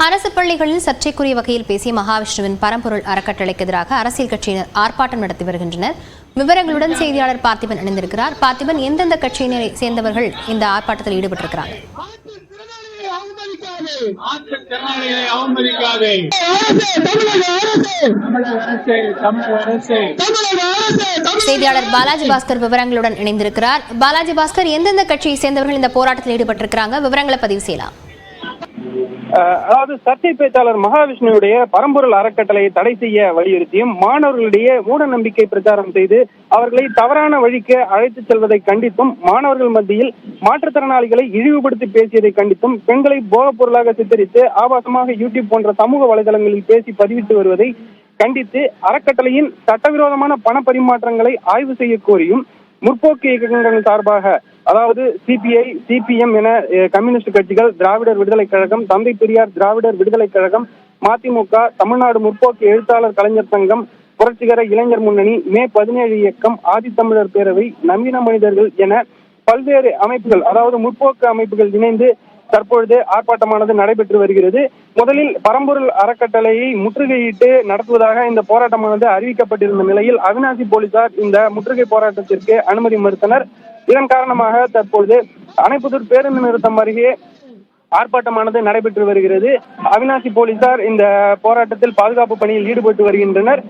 அரசு பள்ளிகளில் சர்ச்சைக்குரிய வகையில் பேசிய மகாவிஷ்ணுவின் பரம்பொருள் அறக்கட்டளைக்கு எதிராக அரசியல் கட்சியினர் ஆர்ப்பாட்டம் நடத்தி வருகின்றனர். விவரங்களுடன் செய்தியாளர் பார்த்திபன் இணைந்திருக்கிறார். பார்த்திபன், எந்தெந்த கட்சியினரை சேர்ந்தவர்கள் இந்த ஆர்ப்பாட்டத்தில் ஈடுபட்டிருக்கிறாங்க? செய்தியாளர் பாலாஜி பாஸ்கர் விவரங்களுடன் இணைந்திருக்கிறார். பாலாஜி பாஸ்கர், எந்தெந்த கட்சியை சேர்ந்தவர்கள் இந்த போராட்டத்தில் ஈடுபட்டிருக்கிறாங்க? விவரங்களை பதிவு செய்யலாம். அதாவது சர்ச்சை பேச்சாளர் மகாவிஷ்ணுவுடைய பரம்பொருள் அறக்கட்டளையை தடை செய்ய வலியுறுத்தியும் மாணவர்களிடையே மூட நம்பிக்கை பிரச்சாரம் செய்து அவர்களை தவறான வழிக்கு அழைத்துச் செல்வதை கண்டித்தும் மாணவர்கள் மத்தியில் மாற்றுத்திறனாளிகளை இழிவுபடுத்தி பேசியதை கண்டித்தும் பெண்களை போகப் பொருளாக சித்தரித்து ஆபாசமாக யூடியூப் போன்ற சமூக வலைதளங்களில் பேசி பதிவிட்டு வருவதை கண்டித்து அறக்கட்டளையின் சட்டவிரோதமான பண பரிமாற்றங்களை ஆய்வு செய்ய கோரியும் முற்போக்கு இயக்கங்கள் சார்பாக, அதாவது சிபிஐ, சிபிஎம் என கம்யூனிஸ்ட் கட்சிகள், திராவிடர் விடுதலை கழகம், தந்தை பெரியார் திராவிடர் விடுதலை கழகம், மதிமுக, தமிழ்நாடு முற்போக்கு எழுத்தாளர் கலைஞர் சங்கம், புரட்சிகர இளைஞர் முன்னணி, மே 17 இயக்கம், ஆதித்தமிழர் பேரவை, நவீன மனிதர்கள் என பல்வேறு அமைப்புகள், அதாவது முற்போக்கு அமைப்புகள் இணைந்து தற்பொழுது ஆர்ப்பாட்டமானது நடைபெற்று வருகிறது. முதலில் பரம்பொருள் அறக்கட்டளையை முற்றுகையிட்டு நடத்துவதாக இந்த போராட்டமானது அறிவிக்கப்பட்டிருந்த நிலையில் அவிநாசி போலீசார் இந்த முற்றுகை போராட்டத்திற்கு அனுமதி மறுத்தனர். இதன் காரணமாக தற்பொழுது அணைப்புதூர் பேருந்து நிறுத்தம் அருகே ஆர்ப்பாட்டமானது நடைபெற்று வருகிறது. அவிநாசி போலீசார் இந்த போராட்டத்தில் பாதுகாப்பு பணியில் ஈடுபட்டு வருகின்றனர்.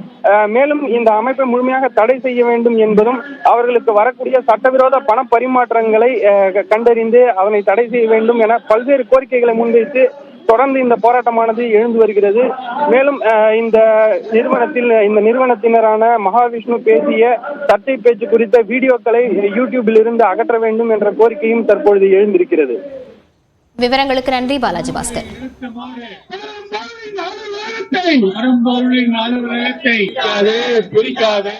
மேலும் இந்த அமைப்பை முழுமையாக தடை செய்ய வேண்டும் என்பதும் அவர்களுக்கு வரக்கூடிய சட்டவிரோத பண பரிமாற்றங்களை கண்டறிந்து அதனை தடை செய்ய வேண்டும் என பல்வேறு கோரிக்கைகளை முன்வைத்து தொடர்ந்து இந்த போராட்டமானது எழுந்து வருகிறது. மேலும் இந்த நிறுவனத்தினரான மகாவிஷ்ணு பேசிய சர்ச்சை பேச்சு குறித்த வீடியோக்களை யூடியூபில் இருந்து அகற்ற வேண்டும் என்ற கோரிக்கையும் தற்பொழுது எழுந்திருக்கிறது. விவரங்களுக்கு நன்றி பாலாஜி பாஸ்கர். குறிக்காது